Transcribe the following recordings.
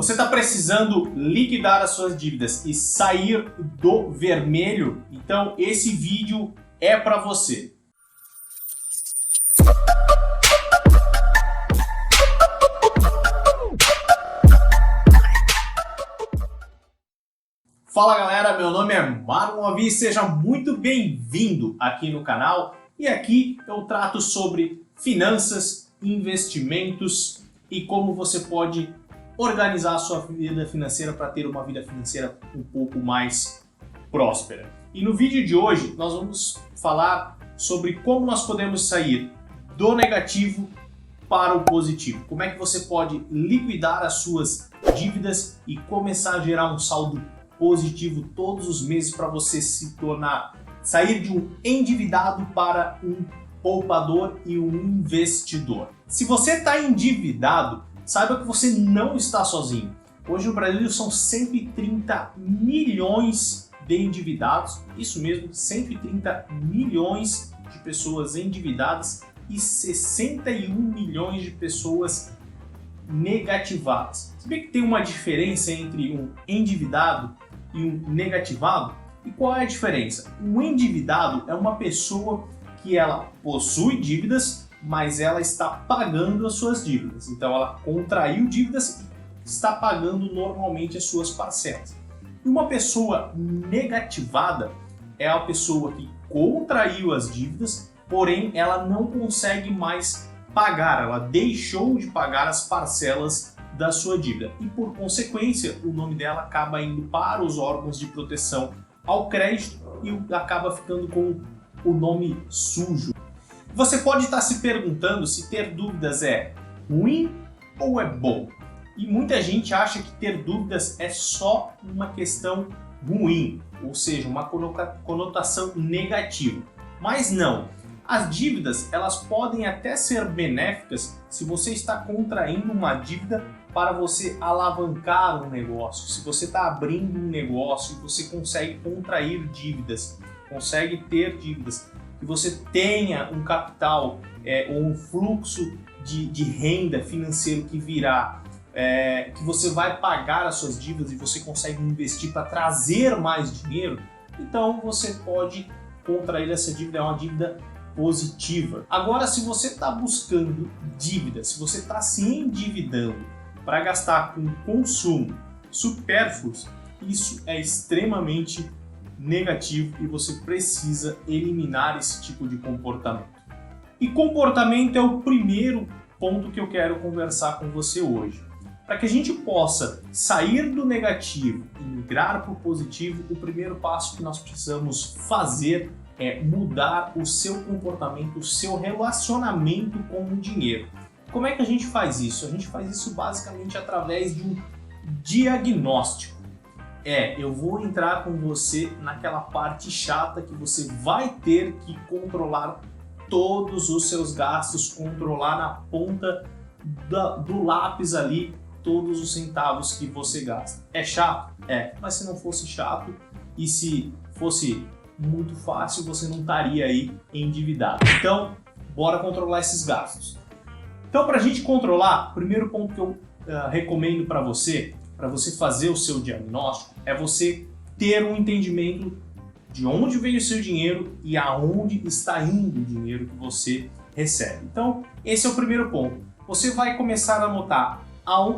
Você está precisando liquidar as suas dívidas e sair do vermelho? Então esse vídeo é para você. Fala galera, meu nome é Marlon Avi, seja muito bem-vindo aqui no canal. E aqui eu trato sobre finanças, investimentos e como você pode organizar a sua vida financeira para ter uma vida financeira um pouco mais próspera. E no vídeo de hoje nós vamos falar sobre como nós podemos sair do negativo para o positivo. Como é que você pode liquidar as suas dívidas e começar a gerar um saldo positivo todos os meses para você sair de um endividado para um poupador e um investidor. Se você está endividado, saiba que você não está sozinho. Hoje no Brasil são 130 milhões de endividados, isso mesmo, 130 milhões de pessoas endividadas e 61 milhões de pessoas negativadas. Sabia que tem uma diferença entre um endividado e um negativado? E qual é a diferença? Um endividado é uma pessoa que ela possui dívidas, mas ela está pagando as suas dívidas. Então ela contraiu dívidas e está pagando normalmente as suas parcelas. E uma pessoa negativada é a pessoa que contraiu as dívidas, porém ela não consegue mais pagar, ela deixou de pagar as parcelas da sua dívida e por consequência o nome dela acaba indo para os órgãos de proteção ao crédito e acaba ficando com o nome sujo. Você pode estar se perguntando se ter dúvidas é ruim ou é bom. E muita gente acha que ter dúvidas é só uma questão ruim, ou seja, uma conotação negativa. Mas não. As dívidas, elas podem até ser benéficas se você está contraindo uma dívida para você alavancar um negócio. Se você está abrindo um negócio e você consegue contrair dívidas, consegue ter dívidas, que você tenha um capital ou um fluxo de renda financeiro que virá, que você vai pagar as suas dívidas e você consegue investir para trazer mais dinheiro, então você pode contrair essa dívida, é uma dívida positiva. Agora, se você está buscando dívida, se você está se endividando para gastar com consumo supérfluos, isso é extremamente negativo e você precisa eliminar esse tipo de comportamento. E comportamento é o primeiro ponto que eu quero conversar com você hoje. Para que a gente possa sair do negativo e migrar para o positivo, o primeiro passo que nós precisamos fazer é mudar o seu comportamento, o seu relacionamento com o dinheiro. Como é que a gente faz isso? A gente faz isso basicamente através de um diagnóstico. Eu vou entrar com você naquela parte chata que você vai ter que controlar todos os seus gastos, controlar na ponta do lápis ali todos os centavos que você gasta. É chato? Mas se não fosse chato e se fosse muito fácil, você não estaria aí endividado. Então, bora controlar esses gastos. Então, para a gente controlar, o primeiro ponto que eu recomendo para você fazer o seu diagnóstico, é você ter um entendimento de onde veio o seu dinheiro e aonde está indo o dinheiro que você recebe. Então, esse é o primeiro ponto. Você vai começar a anotar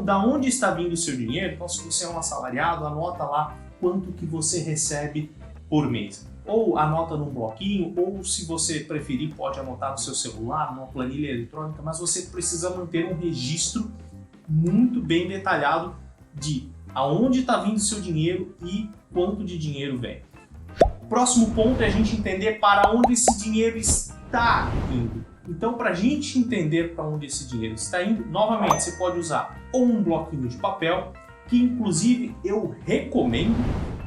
da onde está vindo o seu dinheiro. Então, se você é um assalariado, anota lá quanto que você recebe por mês. Ou anota num bloquinho, ou se você preferir, pode anotar no seu celular, numa planilha eletrônica, mas você precisa manter um registro muito bem detalhado de aonde está vindo o seu dinheiro e quanto de dinheiro vem. O próximo ponto é a gente entender para onde esse dinheiro está indo. Então, para a gente entender para onde esse dinheiro está indo, novamente, você pode usar ou um bloquinho de papel, que inclusive eu recomendo,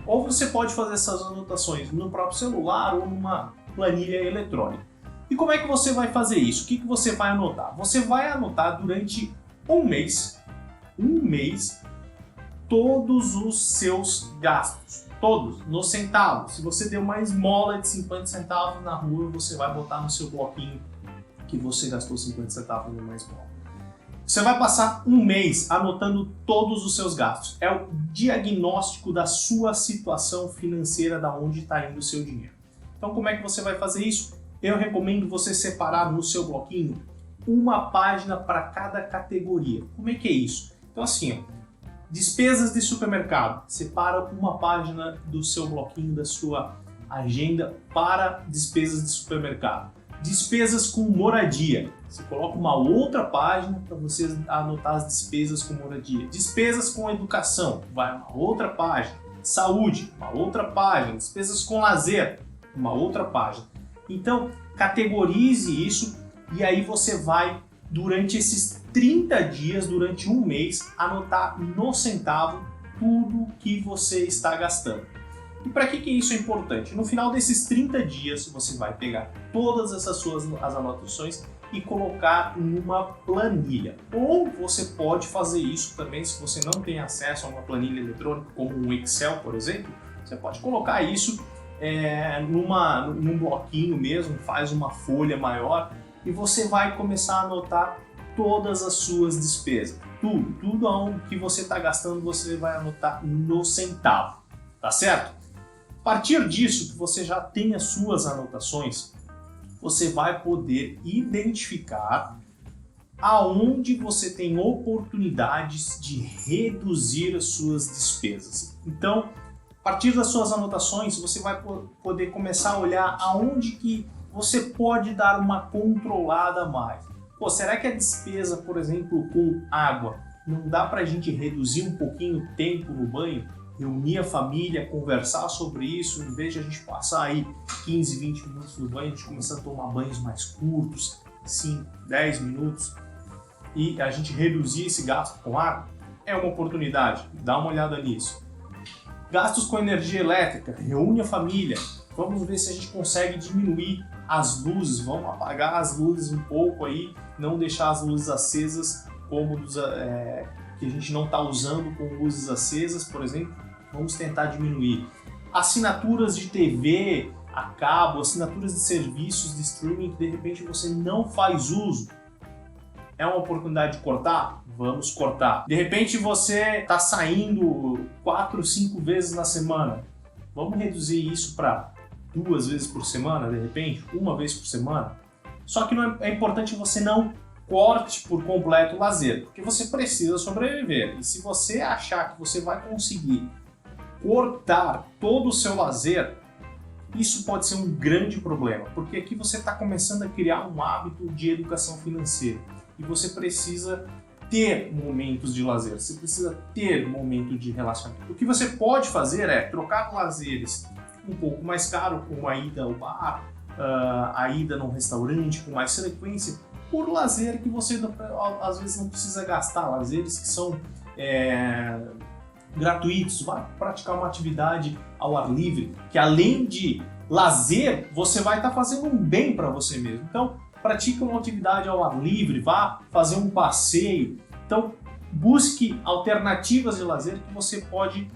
ou você pode fazer essas anotações no próprio celular ou numa planilha eletrônica. E como é que você vai fazer isso? O que você vai anotar? Você vai anotar durante um mês, todos os seus gastos, todos, nos centavos. Se você deu uma esmola de 50 centavos na rua, você vai botar no seu bloquinho que você gastou 50 centavos numa esmola. Você vai passar um mês anotando todos os seus gastos. É o diagnóstico da sua situação financeira, da onde está indo o seu dinheiro. Então, como é que você vai fazer isso? Eu recomendo você separar no seu bloquinho uma página para cada categoria. Como é que é isso? Então, assim, ó, despesas de supermercado. Separa uma página do seu bloquinho, da sua agenda para despesas de supermercado. Despesas com moradia. Você coloca uma outra página para você anotar as despesas com moradia. Despesas com educação, vai uma outra página. Saúde, uma outra página. Despesas com lazer, uma outra página. Então, categorize isso e aí você vai, durante esses 30 dias, durante um mês, anotar no centavo tudo que você está gastando. E para que isso é importante? No final desses 30 dias, você vai pegar todas essas as anotações e colocar numa planilha. Ou você pode fazer isso também, se você não tem acesso a uma planilha eletrônica, como um Excel, por exemplo, você pode colocar isso num bloquinho mesmo, faz uma folha maior e você vai começar a anotar todas as suas despesas. Tudo aonde que você está gastando, você vai anotar no centavo, tá certo? A partir disso, que você já tem as suas anotações, você vai poder identificar aonde você tem oportunidades de reduzir as suas despesas. Então, a partir das suas anotações, você vai poder começar a olhar aonde que você pode dar uma controlada a mais. Pô, será que a despesa, por exemplo, com água, não dá para a gente reduzir um pouquinho o tempo no banho? Reunir a família, conversar sobre isso, em vez de a gente passar aí 15, 20 minutos no banho, a gente começar a tomar banhos mais curtos, 5, 10 minutos, e a gente reduzir esse gasto com água? É uma oportunidade, dá uma olhada nisso. Gastos com energia elétrica, reúne a família, vamos ver se a gente consegue diminuir as luzes, vamos apagar as luzes um pouco aí, não deixar as luzes acesas cômodos que a gente não está usando com luzes acesas, por exemplo, vamos tentar diminuir. Assinaturas de TV a cabo, assinaturas de serviços de streaming que de repente você não faz uso, é uma oportunidade de cortar? Vamos cortar. De repente você está saindo 4, 5 vezes na semana, vamos reduzir isso para 2 vezes por semana, de repente, 1 vez por semana. Só que é importante você não corte por completo o lazer, porque você precisa sobreviver. E se você achar que você vai conseguir cortar todo o seu lazer, isso pode ser um grande problema, porque aqui você está começando a criar um hábito de educação financeira e você precisa ter momentos de lazer, você precisa ter momento de relacionamento. O que você pode fazer é trocar lazeres um pouco mais caro, como a ida ao bar, a ida num restaurante com mais frequência, por lazer que você às vezes não precisa gastar, lazeres que são gratuitos. Vai praticar uma atividade ao ar livre, que além de lazer, você vai estar fazendo um bem para você mesmo. Então, pratique uma atividade ao ar livre, vá fazer um passeio. Então, busque alternativas de lazer que você pode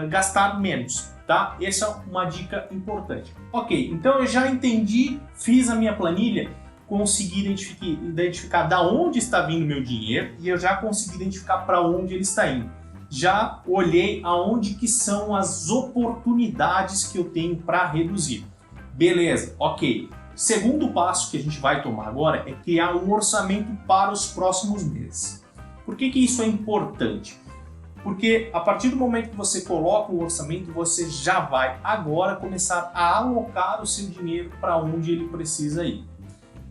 gastar menos, tá? Essa é uma dica importante. Ok, então eu já entendi, fiz a minha planilha, consegui identificar da onde está vindo meu dinheiro e eu já consegui identificar para onde ele está indo. Já olhei aonde que são as oportunidades que eu tenho para reduzir. Beleza, ok. Segundo passo que a gente vai tomar agora é criar um orçamento para os próximos meses. Por que isso é importante? Porque a partir do momento que você coloca um orçamento, você já vai agora começar a alocar o seu dinheiro para onde ele precisa ir.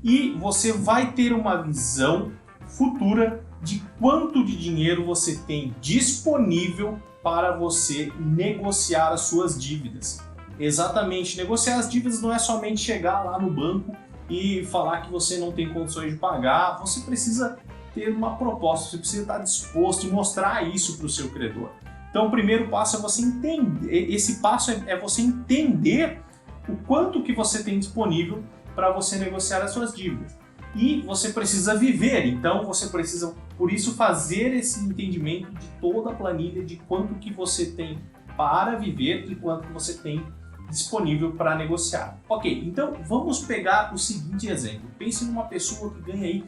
E você vai ter uma visão futura de quanto de dinheiro você tem disponível para você negociar as suas dívidas. Exatamente, negociar as dívidas não é somente chegar lá no banco e falar que você não tem condições de pagar, você precisa ter uma proposta, você precisa estar disposto e mostrar isso para o seu credor. Então o primeiro passo é você entender, esse passo é você entender o quanto que você tem disponível para você negociar as suas dívidas. E você precisa viver, então você precisa, por isso, fazer esse entendimento de toda a planilha de quanto que você tem para viver e quanto que você tem disponível para negociar. Ok, então vamos pegar o seguinte exemplo. Pense numa pessoa que ganha aí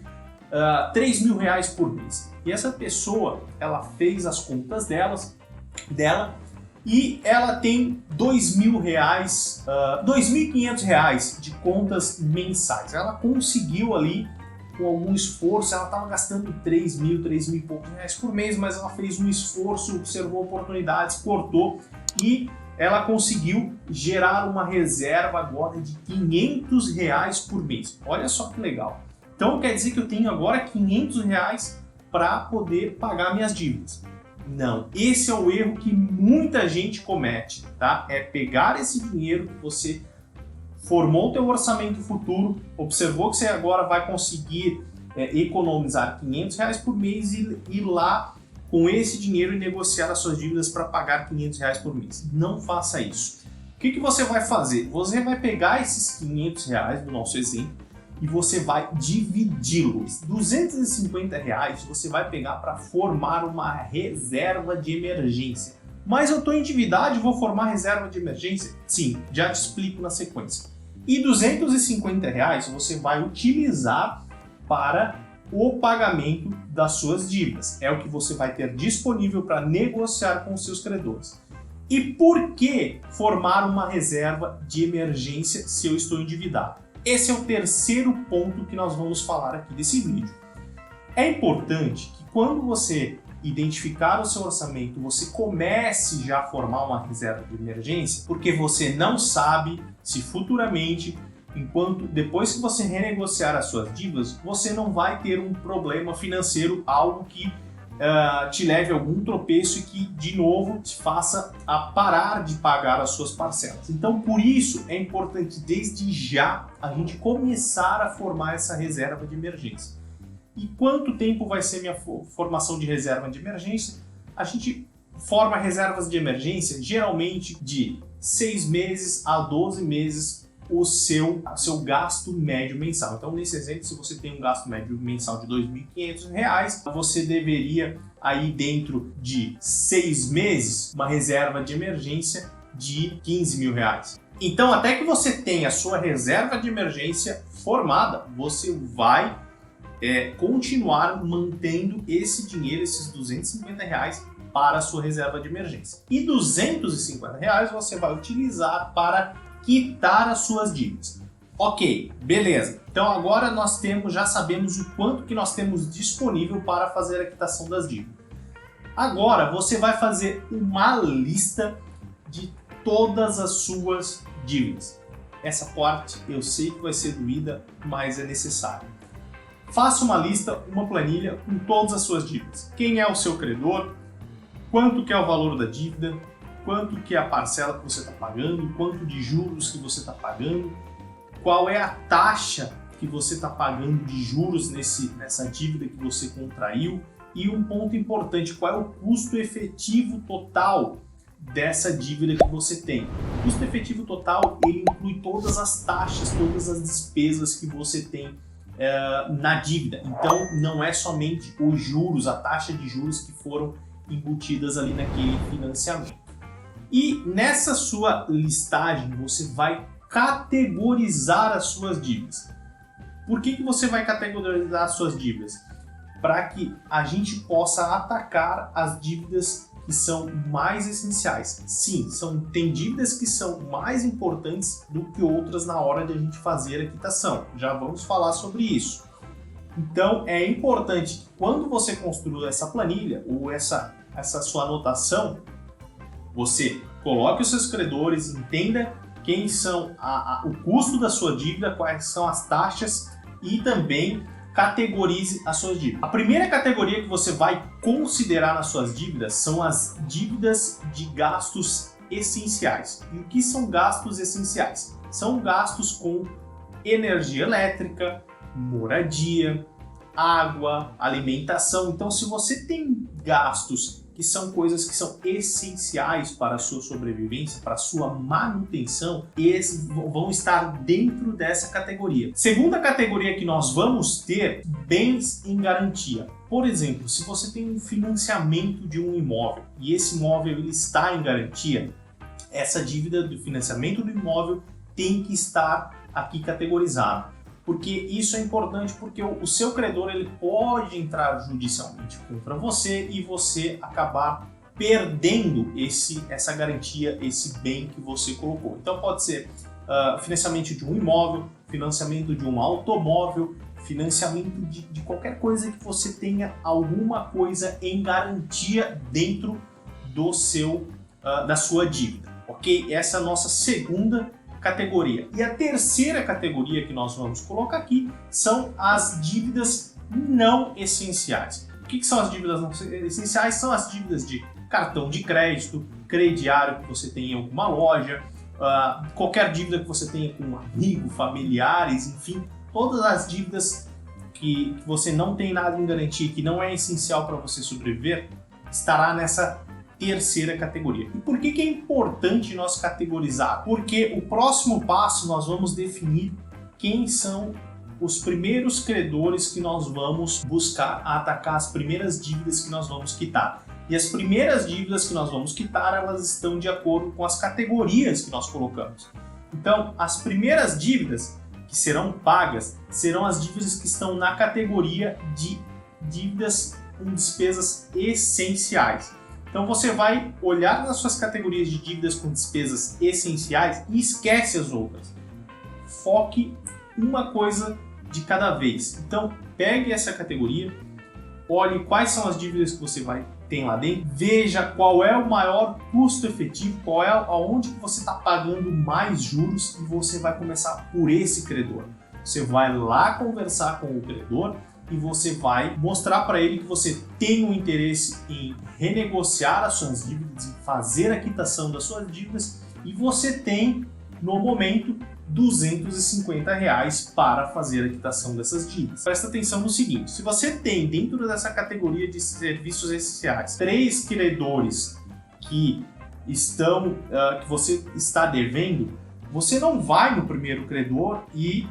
R$ 3.000 por mês. E essa pessoa, ela fez as contas dela e ela tem R$ 2.500 de contas mensais. Ela conseguiu ali, com algum esforço, ela estava gastando R$ 3.000 e poucos reais por mês, mas ela fez um esforço, observou oportunidades, cortou e ela conseguiu gerar uma reserva agora de R$ 500 por mês. Olha só que legal. Então quer dizer que eu tenho agora R$ 500 para poder pagar minhas dívidas. Não, esse é o erro que muita gente comete, tá? É pegar esse dinheiro que você formou o teu orçamento futuro, observou que você agora vai conseguir economizar R$ 500 por mês e ir lá com esse dinheiro e negociar as suas dívidas para pagar R$ 500 por mês. Não faça isso. O que você vai fazer? Você vai pegar esses R$ 500 do nosso exemplo e você vai dividi-los. R$ 250 você vai pegar para formar uma reserva de emergência. Mas eu estou em endividado e vou formar reserva de emergência? Sim, já te explico na sequência. E R$ 250 você vai utilizar para o pagamento das suas dívidas. É o que você vai ter disponível para negociar com os seus credores. E por que formar uma reserva de emergência se eu estou endividado? Esse é o terceiro ponto que nós vamos falar aqui desse vídeo. É importante que quando você identificar o seu orçamento, você comece já a formar uma reserva de emergência, porque você não sabe se futuramente, depois que você renegociar as suas dívidas, você não vai ter um problema financeiro, algo que te leve a algum tropeço e que, de novo, te faça a parar de pagar as suas parcelas. Então, por isso, é importante, desde já, a gente começar a formar essa reserva de emergência. E quanto tempo vai ser minha formação de reserva de emergência? A gente forma reservas de emergência, geralmente, de 6 meses a 12 meses o seu gasto médio mensal. Então, nesse exemplo, se você tem um gasto médio mensal de R$ 2.500, você deveria, aí dentro de 6 meses, uma reserva de emergência de R$ 15.000. Então, até que você tenha a sua reserva de emergência formada, você vai continuar mantendo esse dinheiro, esses R$ 250 para a sua reserva de emergência. E R$ 250 você vai utilizar para quitar as suas dívidas. Ok, beleza. Então agora nós já sabemos o quanto que nós temos disponível para fazer a quitação das dívidas. Agora você vai fazer uma lista de todas as suas dívidas. Essa parte eu sei que vai ser doída, mas é necessário. Faça uma lista, uma planilha com todas as suas dívidas. Quem é o seu credor? Quanto que é o valor da dívida? Quanto que é a parcela que você está pagando, quanto de juros que você está pagando, qual é a taxa que você está pagando de juros nessa dívida que você contraiu e um ponto importante, qual é o custo efetivo total dessa dívida que você tem. O custo efetivo total, ele inclui todas as taxas, todas as despesas que você tem na dívida. Então não é somente os juros, a taxa de juros que foram embutidas ali naquele financiamento. E nessa sua listagem você vai categorizar as suas dívidas. Por que você vai categorizar as suas dívidas? Para que a gente possa atacar as dívidas que são mais essenciais. Sim, tem dívidas que são mais importantes do que outras na hora de a gente fazer a quitação. Já vamos falar sobre isso. Então é importante que quando você construir essa planilha ou essa sua anotação, você coloque os seus credores, entenda quem são o custo da sua dívida, quais são as taxas e também categorize as suas dívidas. A primeira categoria que você vai considerar nas suas dívidas são as dívidas de gastos essenciais. E o que são gastos essenciais? São gastos com energia elétrica, moradia, água, alimentação. Então, se você tem gastos que são coisas que são essenciais para a sua sobrevivência, para a sua manutenção, esses vão estar dentro dessa categoria. Segunda categoria que nós vamos ter, bens em garantia. Por exemplo, se você tem um financiamento de um imóvel e esse imóvel ele está em garantia, essa dívida do financiamento do imóvel tem que estar aqui categorizada. porque isso é importante, porque o seu credor ele pode entrar judicialmente contra você e você acabar perdendo essa garantia, esse bem que você colocou. Então pode ser financiamento de um imóvel, financiamento de um automóvel, financiamento de qualquer coisa que você tenha alguma coisa em garantia dentro do da sua dívida, ok? Essa é a nossa segunda categoria. E a terceira categoria que nós vamos colocar aqui são as dívidas não essenciais. O que são as dívidas não essenciais? São as dívidas de cartão de crédito, crediário que você tem em alguma loja, qualquer dívida que você tenha com um amigo, familiares, enfim, todas as dívidas que você não tem nada em garantia, que não é essencial para você sobreviver, estará nessa terceira categoria. E por que é importante nós categorizar? Porque o próximo passo nós vamos definir quem são os primeiros credores que nós vamos buscar atacar, as primeiras dívidas que nós vamos quitar. E as primeiras dívidas que nós vamos quitar, elas estão de acordo com as categorias que nós colocamos. Então, as primeiras dívidas que serão pagas serão as dívidas que estão na categoria de dívidas com despesas essenciais. Então você vai olhar nas suas categorias de dívidas com despesas essenciais e esquece as outras. Foque uma coisa de cada vez. Então pegue essa categoria, olhe quais são as dívidas que você tem lá dentro, veja qual é o maior custo efetivo, qual é aonde que você está pagando mais juros e você vai começar por esse credor. Você vai lá conversar com o credor e você vai mostrar para ele que você tem um interesse em renegociar as suas dívidas, em fazer a quitação das suas dívidas e você tem, no momento, R$250 para fazer a quitação dessas dívidas. Presta atenção no seguinte, se você tem dentro dessa categoria de serviços essenciais 3 credores que você está devendo, você não vai no primeiro credor e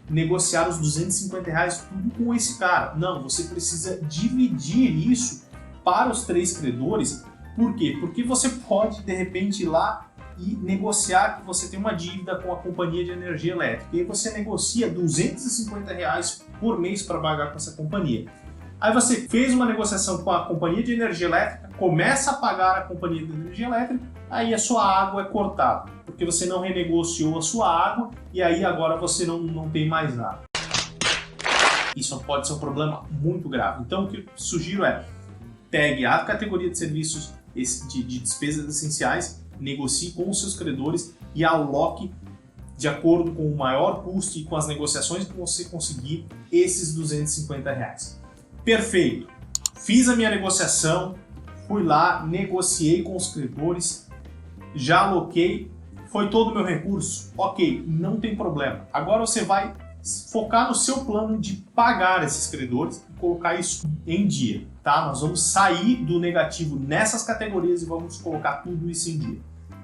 negociar os R$250 tudo com esse cara. Não, você precisa dividir isso para os 3 credores. Por quê? Porque você pode, de repente, ir lá e negociar que você tem uma dívida com a companhia de energia elétrica. E aí você negocia R$250 por mês para pagar com essa companhia. Aí você fez uma negociação com a companhia de energia elétrica, começa a pagar a companhia de energia elétrica, aí a sua água é cortada, porque você não renegociou a sua água e aí agora você não tem mais nada. Isso pode ser um problema muito grave. Então o que eu sugiro é, pegue a categoria de serviços de despesas essenciais, negocie com os seus credores e aloque de acordo com o maior custo e com as negociações que você conseguir esses R$250. Perfeito! Fiz a minha negociação, fui lá, negociei com os credores, já aloquei, foi todo o meu recurso? Ok, não tem problema. Agora você vai focar no seu plano de pagar esses credores e colocar isso em dia, tá? Nós vamos sair do negativo nessas categorias e vamos colocar tudo isso em dia.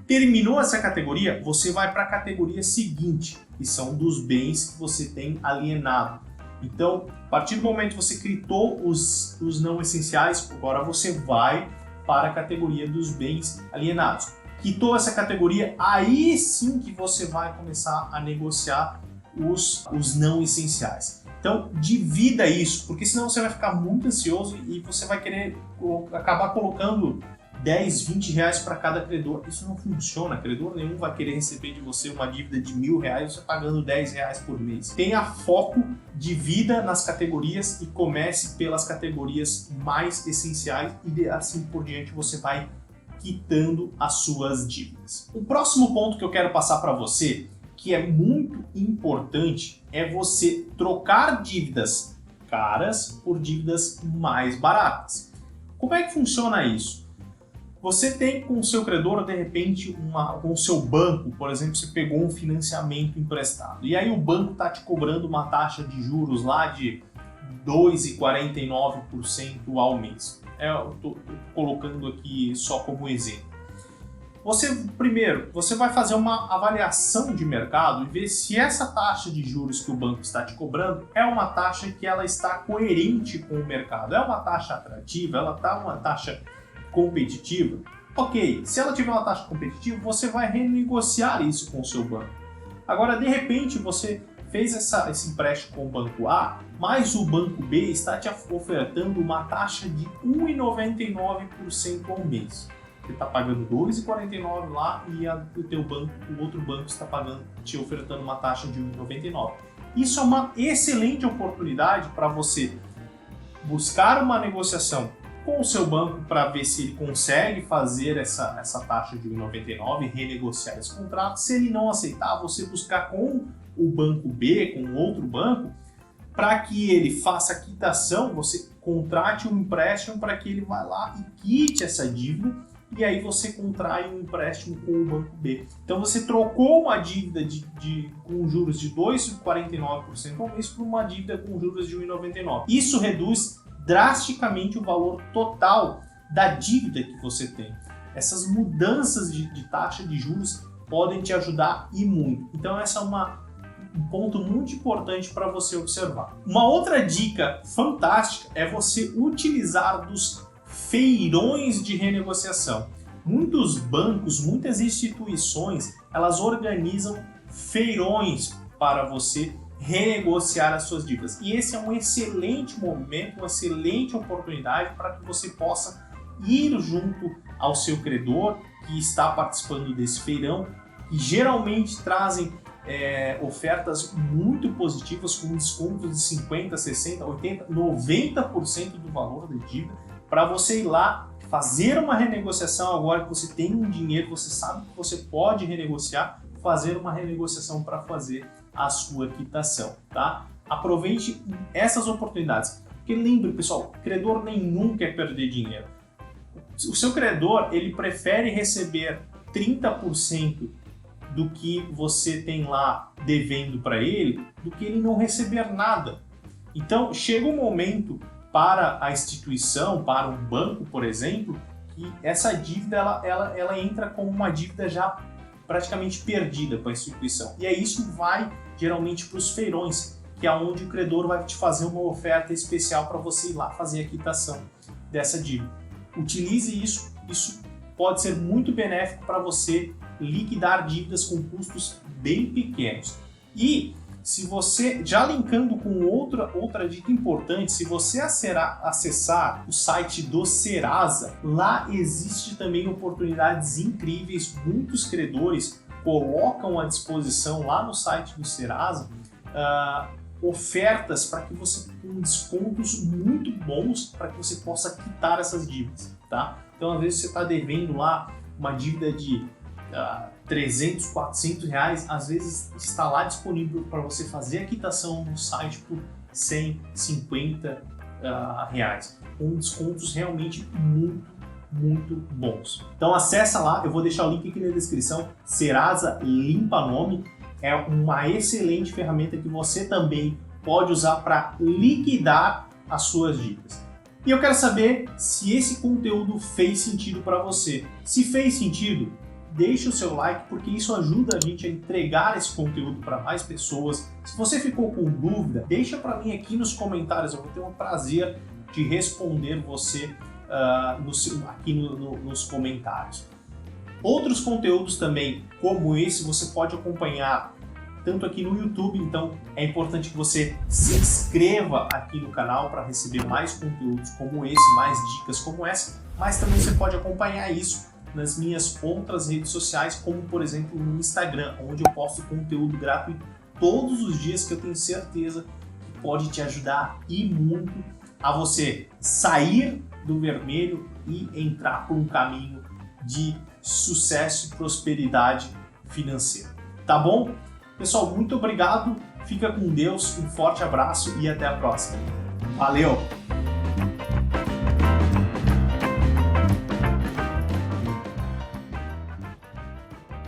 Terminou essa categoria, você vai para a categoria seguinte, que são dos bens que você tem alienado. Então, a partir do momento que você quitou os não essenciais, agora você vai para a categoria dos bens alienados. Quitou essa categoria, aí sim que você vai começar a negociar os não essenciais. Então, divida isso, porque senão você vai ficar muito ansioso e você vai querer acabar colocando 10, 20 reais para cada credor. Isso não funciona, credor nenhum vai querer receber de você uma dívida de R$1.000 você pagando 10 reais por mês. Tenha foco, divida nas categorias e comece pelas categorias mais essenciais e assim por diante você vai quitando as suas dívidas. O próximo ponto que eu quero passar para você, que é muito importante, é você trocar dívidas caras por dívidas mais baratas. Como é que funciona isso? Você tem com o seu credor, de repente, com o seu banco, por exemplo, você pegou um financiamento emprestado e aí o banco está te cobrando uma taxa de juros lá de 2,49% ao mês. Eu estou colocando aqui só como exemplo. Primeiro, você vai fazer uma avaliação de mercado e ver se essa taxa de juros que o banco está te cobrando é uma taxa que ela está coerente com o mercado. É uma taxa atrativa? Ela está uma taxa competitiva? Ok, se ela tiver uma taxa competitiva, você vai renegociar isso com o seu banco. Agora, de repente, você fez esse empréstimo com o banco A, mas o banco B está te ofertando uma taxa de 1,99% ao mês. Você está pagando 2,49 lá e o outro banco está te ofertando uma taxa de 1,99. Isso é uma excelente oportunidade para você buscar uma negociação com o seu banco para ver se ele consegue fazer essa taxa de 1,99 e renegociar esse contrato. Se ele não aceitar, você buscar com o banco B, com outro banco, para que ele faça a quitação, você contrate um empréstimo para que ele vá lá e quite essa dívida, e aí você contrai um empréstimo com o banco B. Então você trocou uma dívida com juros de 2,49% ao mês por uma dívida com juros de 1,99%. Isso reduz drasticamente o valor total da dívida que você tem. Essas mudanças de taxa de juros podem te ajudar e muito. Então essa é um ponto muito importante para você observar. Uma outra dica fantástica é você utilizar dos feirões de renegociação. Muitos bancos, muitas instituições, elas organizam feirões para você renegociar as suas dívidas. E esse é um excelente momento, uma excelente oportunidade para que você possa ir junto ao seu credor que está participando desse feirão, que geralmente trazem ofertas muito positivas com descontos de 50%, 60%, 80%, 90% do valor da dívida, para você ir lá fazer uma renegociação agora que você tem um dinheiro, você sabe que você pode renegociar, fazer uma renegociação para fazer a sua quitação, tá? Aproveite essas oportunidades, porque lembre, pessoal, credor nenhum quer perder dinheiro. O seu credor, ele prefere receber 30% do que você tem lá devendo para ele, do que ele não receber nada. Então, chega um momento para a instituição, para um banco, por exemplo, que essa dívida ela entra como uma dívida já praticamente perdida para a instituição. E aí isso vai geralmente para os feirões, que é onde o credor vai te fazer uma oferta especial para você ir lá fazer a quitação dessa dívida. Utilize isso, isso pode ser muito benéfico para você liquidar dívidas com custos bem pequenos. E se você, já linkando com outra dica importante, se você acessar o site do Serasa, lá existe também oportunidades incríveis. Muitos credores colocam à disposição lá no site do Serasa ofertas para que você com descontos muito bons para que você possa quitar essas dívidas, tá? Então, às vezes você está devendo lá uma dívida de 300, 400 reais, às vezes está lá disponível para você fazer a quitação no site por 150 reais, com descontos realmente muito bons. Então acessa lá, eu vou deixar o link aqui na descrição, Serasa Limpa Nome, é uma excelente ferramenta que você também pode usar para liquidar as suas dívidas. E eu quero saber se esse conteúdo fez sentido para você. Se fez sentido, deixe o seu like, porque isso ajuda a gente a entregar esse conteúdo para mais pessoas. Se você ficou com dúvida, deixa para mim aqui nos comentários, eu vou ter um prazer de responder você aqui nos comentários. Outros conteúdos também, como esse, você pode acompanhar tanto aqui no YouTube, então é importante que você se inscreva aqui no canal para receber mais conteúdos como esse, mais dicas como essa, mas também você pode acompanhar isso nas minhas outras redes sociais, como por exemplo no Instagram, onde eu posto conteúdo gratuito todos os dias, que eu tenho certeza que pode te ajudar e muito a você sair do vermelho e entrar por um caminho de sucesso e prosperidade financeira. Tá bom? Pessoal, muito obrigado, fica com Deus, um forte abraço e até a próxima. Valeu!